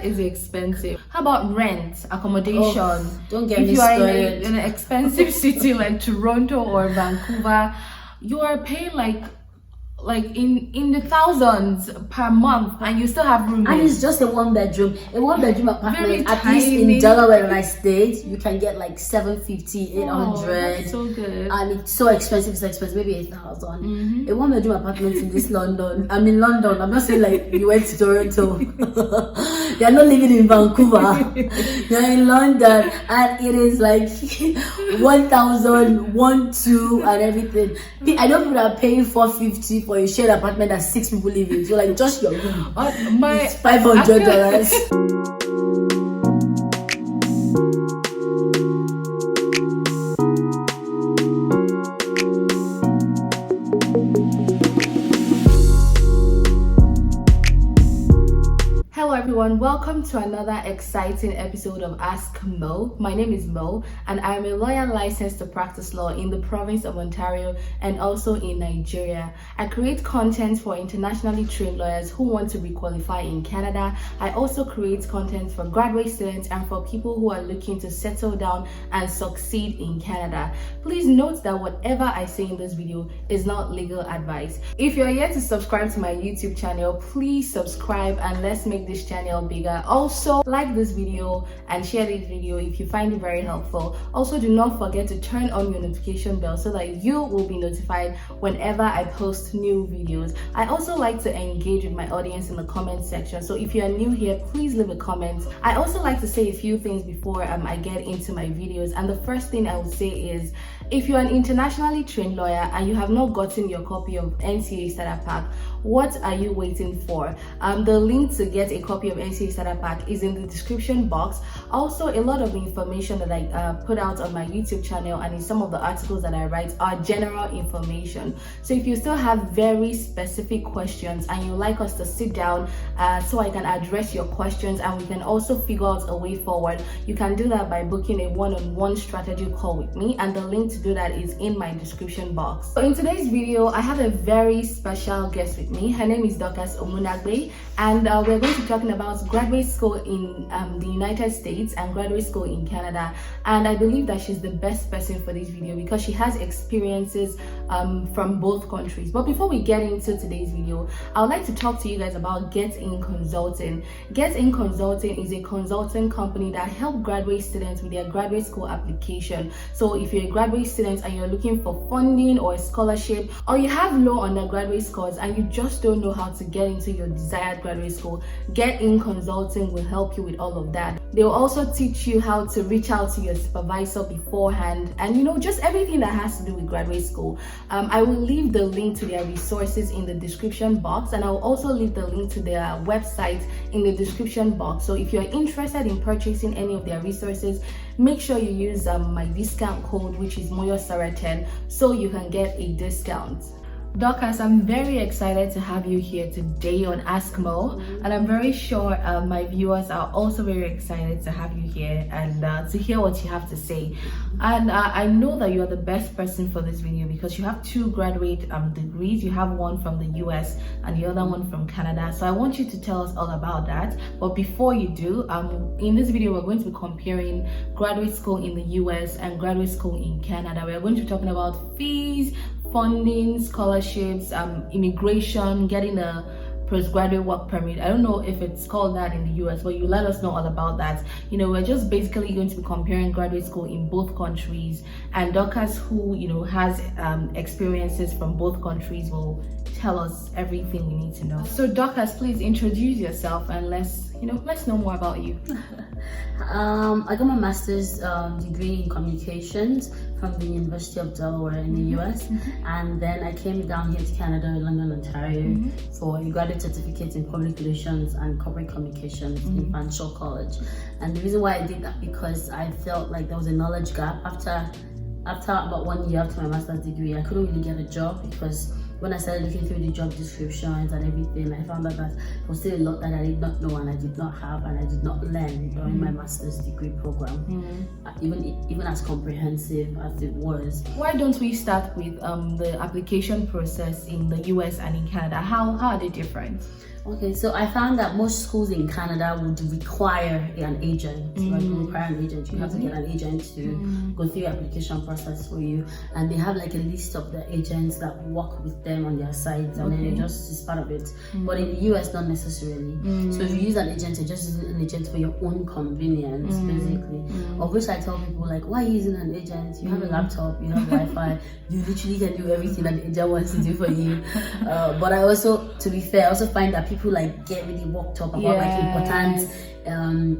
is expensive. How about rent, accommodation? Don't get if me you are started. in an expensive city like Toronto or Vancouver, you are paying like in the thousands per month, and you still have room. And it's just a one bedroom apartment. Very At tiny. least in Delaware when I stayed, you can get like 750, 800. Oh, that's so good. And it's so expensive, maybe 8,000. A one bedroom apartment in this London. I'm in London. I'm not saying like you went to Toronto. You're not living in Vancouver. You're in London, and it is like 1,000, 1,200 and everything. I know people are paying 450 for a shared apartment that 6 people live in. So like just your room. It's $500. Hello everyone, welcome to another exciting episode of Ask Mo. My name is Mo and I am a lawyer licensed to practice law in the province of Ontario and also in Nigeria. I create content for internationally trained lawyers who want to requalify in Canada. I also create content for graduate students and for people who are looking to settle down and succeed in Canada. Please note that whatever I say in this video is not legal advice. If you're yet to subscribe to my YouTube channel, please subscribe and let's make this channel bigger. Also, like this video and share this video if you find it very helpful. Also, do not forget to turn on your notification bell so that you will be notified whenever I post new videos. I also like to engage with my audience in the comment section, so if you are new here, please leave a comment. I also like to say a few things before I get into my videos, and the first thing I would say is, if you're an internationally trained lawyer and you have not gotten your copy of NCA Starter Pack, what are you waiting for? The link to get a copy of NCA Starter Pack is in the description box. Also, a lot of the information that I put out on my YouTube channel and in some of the articles that I write are general information. So if you still have very specific questions and you like us to sit down so I can address your questions and we can also figure out a way forward, you can do that by booking a one-on-one strategy call with me, and the link to do that is in my description box. So in today's video, I have a very special guest with me. Her name is Dr. Omunagbe, and we're going to be talking about graduate school in the United States and graduate school in Canada. And I believe that she's the best person for this video because she has experiences from both countries. But before we get into today's video, I would like to talk to you guys about Get In Consulting. Get In Consulting is a consulting company that helps graduate students with their graduate school application. So if you're a graduate student and you're looking for funding or a scholarship, or you have low undergraduate scores and you just don't know how to get into your desired graduate school, Get In Consulting will help you with all of that. They will also teach you how to reach out to your supervisor beforehand, and just everything that has to do with graduate school. I will leave the link to their resources in the description box, and I will also leave the link to their website in the description box. So if you're interested in purchasing any of their resources, make sure you use my discount code, which is MOYO 10, so you can get a discount. Dorcas, I'm very excited to have you here today on Ask Mo, and I'm very sure my viewers are also very excited to have you here and to hear what you have to say. And I know that you are the best person for this video because you have two graduate degrees. You have one from the US and the other one from Canada. So I want you to tell us all about that. But before you do, in this video, we're going to be comparing graduate school in the US and graduate school in Canada. We're going to be talking about fees, funding, scholarships, immigration, getting a postgraduate work permit. I don't know if it's called that in the US, but you let us know all about that. We're just basically going to be comparing graduate school in both countries, and Dorcas, who has experiences from both countries, will tell us everything we need to know. So Dorcas, please introduce yourself and let's know more about you. I got my master's degree in communications from the University of Delaware in the US, and then I came down here to Canada, London, Ontario, for a graduate certificate in public relations and corporate communications in Fanshawe College. And the reason why I did that, because I felt like there was a knowledge gap. After about 1 year after my master's degree, I couldn't really get a job because when I started looking through the job descriptions and everything, I found that there was still a lot that I did not know and I did not have and I did not learn during my master's degree program, even as comprehensive as it was. Why don't we start with the application process in the US and in Canada? How are they different? Okay, so I found that most schools in Canada would require an agent. Right? Would require an agent. You have to get an agent to go through the application process for you, and they have like a list of the agents that work with them on their sites, and then it just is part of it. But in the US, not necessarily. So if you use an agent, you're just using an agent for your own convenience, basically. Of which I tell people, like, why are you using an agent? You have a laptop, you have Wi-Fi, you literally can do everything that the agent wants to do for you. But I also, to be fair, I also find that people like get really worked up about like important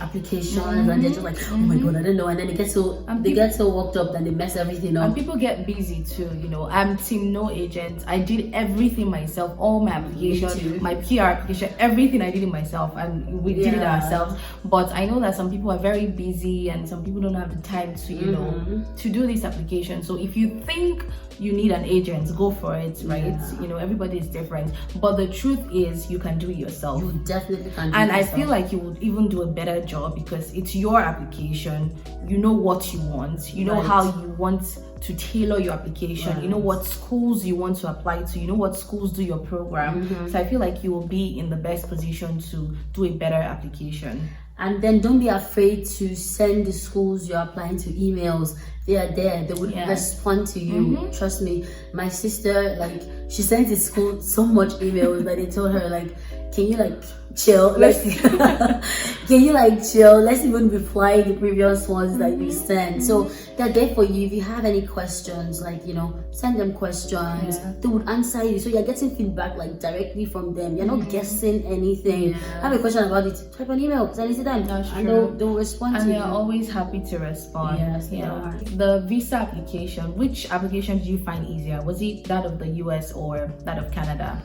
applications, and they're just like, oh my god, I don't know, and then they get so worked up that they mess everything up. And people get busy too, you know. I'm team no agent. I did everything myself, all my application, my PR application, everything I did it myself, and we did it ourselves. But I know that some people are very busy, and some people don't have the time to, you know, to do this application. So if you think you need an agent, go for it, right? You know, everybody is different, but the truth is you can do it yourself. You definitely can do and it yourself. I feel like you would even do a better job because it's your application. You know what you want, you know how you want to tailor your application, you know what schools you want to apply to, you know what schools do your program. So I feel like you will be in the best position to do a better application. And then don't be afraid to send the schools you're applying to emails. They are there. They would respond to you. Trust me. My sister, like, she sent to school so much emails that they told her, like, can you like chill? Can you like chill? Let's even reply the previous ones that you sent. So they're there for you. If you have any questions, like, you know, send them questions. They would answer you. So you're getting feedback like directly from them. You're not guessing anything. Have a question about it, type an email, send it to them. And they'll respond to you. And they're always happy to respond. Yes, they are. The visa application, which application did you find easier? Was it that of the US or that of Canada?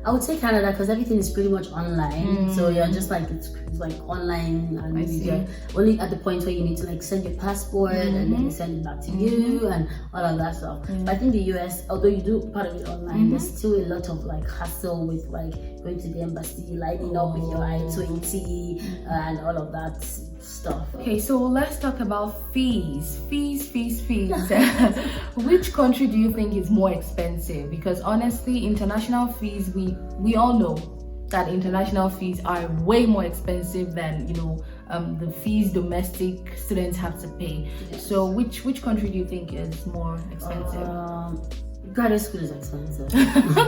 I would say Canada because everything is pretty much online. So you're just like, it's like online, and you're only at the point where you need to like send your passport and then they send it back to you and all of that stuff. But I think the US, although you do part of it online, there's still a lot of like hassle with like going to the embassy, lining up with your I-20 and all of that stuff. Okay, so let's talk about fees. Which country do you think is more expensive? Because honestly, international fees, we all know that international fees are way more expensive than, you know, the fees domestic students have to pay. So which country do you think is more expensive? Graduate school is expensive.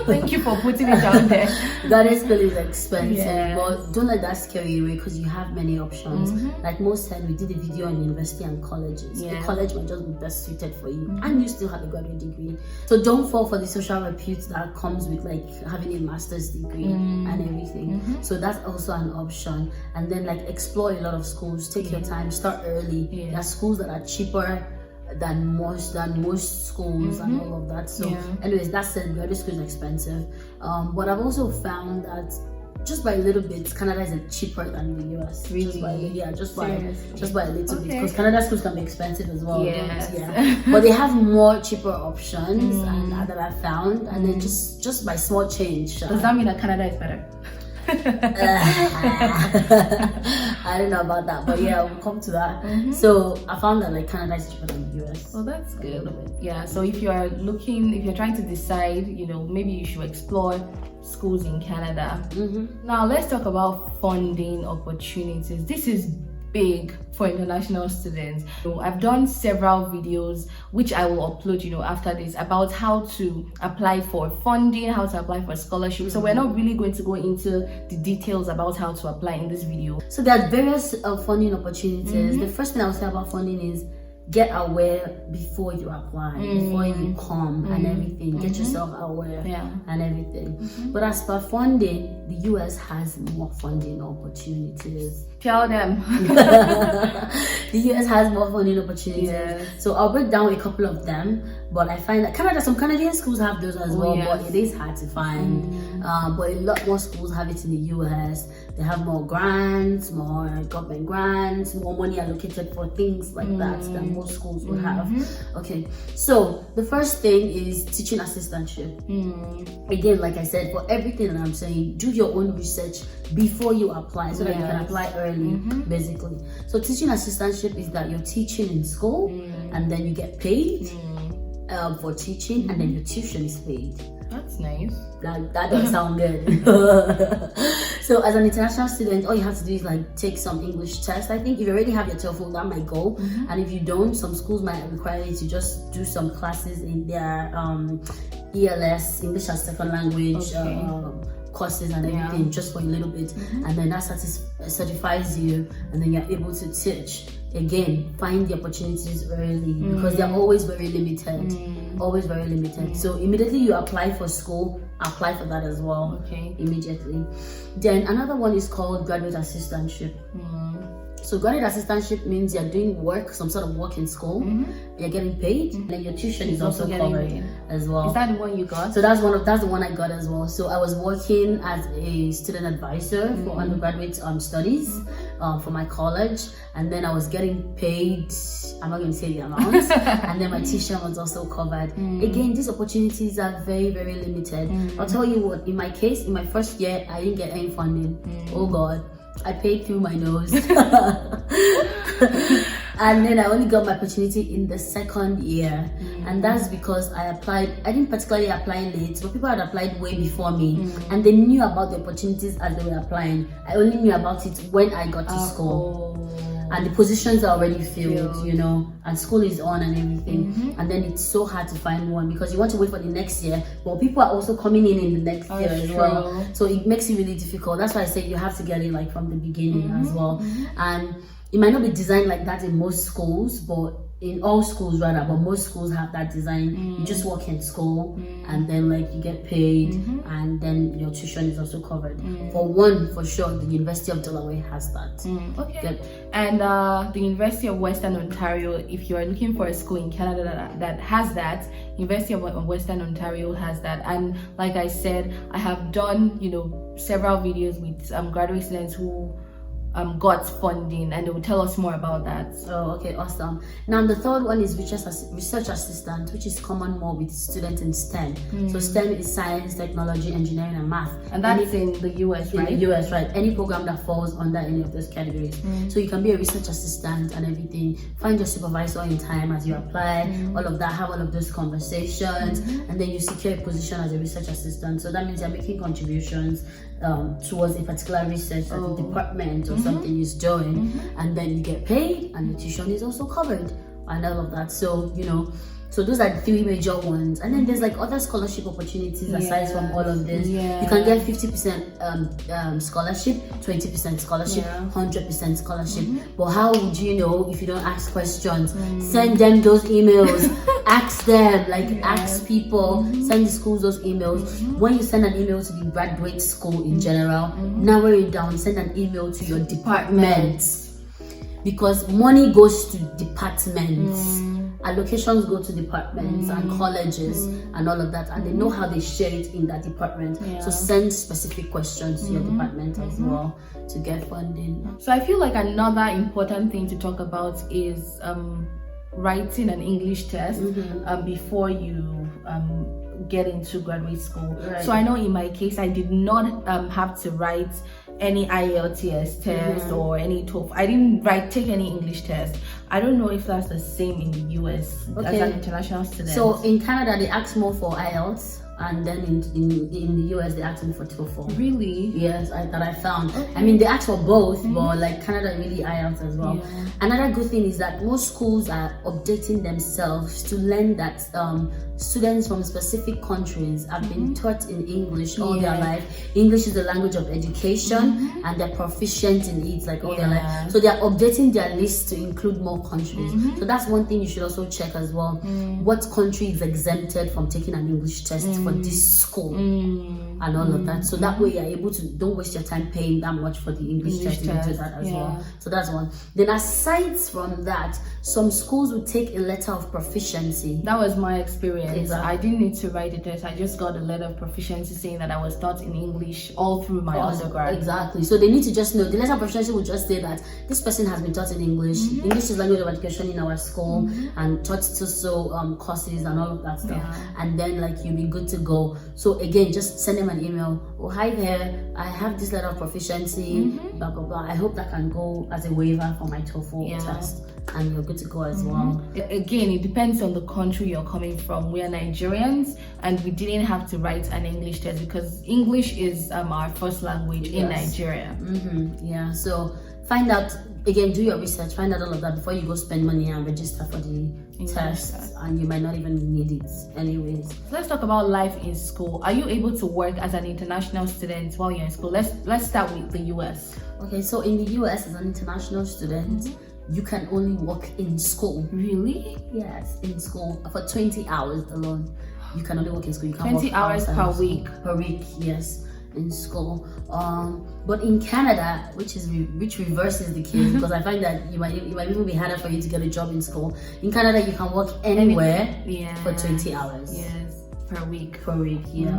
Thank you for putting it down there. Graduate school is expensive, but don't let that scare you away because you have many options. Like most said, we did a video on university and colleges. The college might just be best suited for you, and you still have a graduate degree. So don't fall for the social repute that comes with like having a master's degree and everything. So that's also an option. And then like explore a lot of schools. Take your time. Start early. There are schools that are cheaper than most schools and all of that. So anyways, that said, graduate school is expensive, but I've also found that just by a little bit Canada is cheaper than the US. Really? Just by a little bit, because Canada schools can be expensive as well. Yes. But they have more cheaper options and that I found, and then just by small change. Does that mean that Canada is better? I don't know about that, but yeah, we'll come to that. So I found that like Canada is cheaper than the US. Well, that's good. Yeah, so if you're trying to decide, you know, maybe you should explore schools in Canada. Now let's talk about funding opportunities. This is big for international students. So I've done several videos which I will upload, you know, after this, about how to apply for funding, how to apply for scholarships. So we're not really going to go into the details about how to apply in this video. So there are various funding opportunities. The first thing I would say about funding is get aware before you apply, before you come and everything. Get yourself aware and everything. But as per funding, the US has more funding opportunities. Tell them. The US has more funding opportunities. So I'll break down a couple of them. But I find that some Canadian schools have those as well, but it is hard to find. But a lot more schools have it in the US. They have more grants, more government grants, more money allocated for things like that than most schools would have. Okay, so the first thing is teaching assistantship. Again, like I said, for everything that I'm saying, do your own research before you apply so that you can apply early, basically. So teaching assistantship is that you're teaching in school and then you get paid for teaching, and then your tuition is paid. That's nice. That does sound good. So as an international student, all you have to do is like take some English test. I think if you already have your TOEFL, that might go. And if you don't, some schools might require you to just do some classes in their ELS, English as Second Language, courses and everything, just for a little bit, and then that certifies you, and then you're able to teach. Again, find the opportunities early because they're always very limited. Always very limited. So immediately you apply for school, apply for that as well. Immediately. Then another one is called graduate assistantship. So graduate assistantship means you're doing work, some sort of work in school. You're getting paid, and then your tuition is also covered as well. Is that the one you got? So that's the one I got as well. So I was working as a student advisor for undergraduate studies for my college, and then I was getting paid. I'm not going to say the amount, and then my tuition was also covered. Again, these opportunities are very, very limited. I'll tell you what. In my case, in my first year, I didn't get any funding. Oh God. I paid through my nose. And then I only got my opportunity in the second year. And that's because I didn't particularly apply late, but people had applied way before me. And they knew about the opportunities as they were applying. I only knew about it when I got to school. And the positions are already filled, you know, and school is on and everything. And then it's so hard to find one because you want to wait for the next year, but people are also coming in the next year as well. So it makes it really difficult. That's why I say you have to get it like from the beginning as well. And it might not be designed like that in most schools, but in all schools rather, but most schools have that design. You just work in school and then like you get paid and then your tuition is also covered. For sure, the University of Delaware has that. Good. And the University of Western Ontario, if you are looking for a school in Canada that has that, University of Western Ontario has that. And like I said, I have done, you know, several videos with graduate students who got funding, and they will tell us more about that. Oh, okay, awesome. Now the third one is research assistant, which is common more with students in STEM. So STEM is science, technology, engineering, and math. And that is in the US, right? In the US, right? Any program that falls under any of those categories. So you can be a research assistant and everything. Find your supervisor in time as you apply. All of that. Have all of those conversations, and then you secure a position as a research assistant. So that means you're making contributions towards a particular research that the department or something is doing, and then you get paid, and the tuition is also covered, and all of that. So you know, so those are the three major ones, and then there's like other scholarship opportunities aside from all of this. You can get 50% scholarship, 20% scholarship, 100% scholarship. But how would you know if you don't ask questions? Send them those emails. Ask them, ask people. Send the schools those emails. When you send an email to the graduate school in general, narrow it down. Send an email to your department. Because money goes to departments, allocations go to departments and colleges and all of that, and they know how they share it in that department. So send specific questions to your department as well to get funding. So I feel like another important thing to talk about is writing an English test before you get into graduate school. So I know in my case I did not have to write any IELTS test or any TOEFL. I didn't take any English test. I don't know if that's the same in the US as an international student. So in Canada they ask more for IELTS, and then in the US they ask me for TOEFL. Really? Yes, that I found. I mean, they ask for both, but like Canada really IELTS as well. Another good thing is that most schools are updating themselves to learn that students from specific countries have been taught in English all their life. English is the language of education, and they're proficient in it like all their life. So they're updating their list to include more countries. So that's one thing you should also check as well. What country is exempted from taking an English test for this school and all of that. So that way you're able to, don't waste your time paying that much for the English test. You do that as well. So that's one. Then aside from that, some schools will take a letter of proficiency. That was my experience. Exactly. I didn't need to write a test. I just got a letter of proficiency saying that I was taught in English all through my undergrad. Exactly. So they need to just know, the letter of proficiency will just say that this person has been taught in English. English is language of education in our school, and taught so courses and all of that stuff. And then like you'll be good to go. So again, just send them an email. Oh, hi there, I have this letter of proficiency, blah blah blah. I hope that can go as a waiver for my TOEFL test. and you're good to go as well. Again, it depends on the country you're coming from. We are Nigerians and we didn't have to write an English test because English is our first language in Nigeria. Yeah, so find out, again, do your research, find out all of that before you go spend money and register for the test, and you might not even need it anyways. Let's talk about life in school. Are you able to work as an international student while you're in school? Let's start with the US. Okay, so in the US, as an international student, you can only work in school. Really? Yes, in school for 20 hours alone. You can only work in school. You can 20 work hours per week. Per week, yes, in school. But in Canada, which reverses the case, because I find that it might even be harder for you to get a job in school. In Canada, you can work anywhere for 20 hours. Yes. Per week,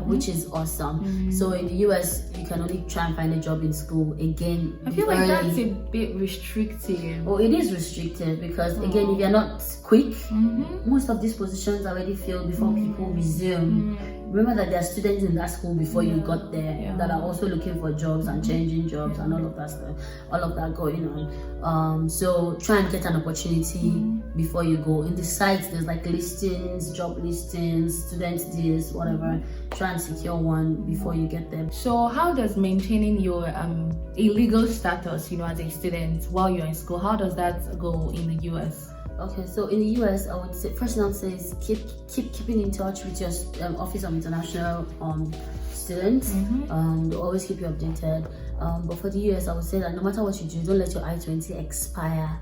which is awesome. So in the US, you can only try and find a job in school. Again, I feel like that's a bit restrictive. Oh, it is restrictive because again, if you're not quick, most of these positions are already filled before people resume. Remember that there are students in that school before you got there that are also looking for jobs and changing jobs and all of that stuff, all of that going on. So try and get an opportunity before you go. In the sites, there's like listings, job listings, students this, whatever. Try and secure one before you get there. So how does maintaining your illegal status, as a student while you're in school, how does that go in the US? Okay, so in the US, I would say first thing I would say is keeping in touch with your Office of International Students. They'll always keep you updated. But for the US, I would say that no matter what you do, don't let your I-20 expire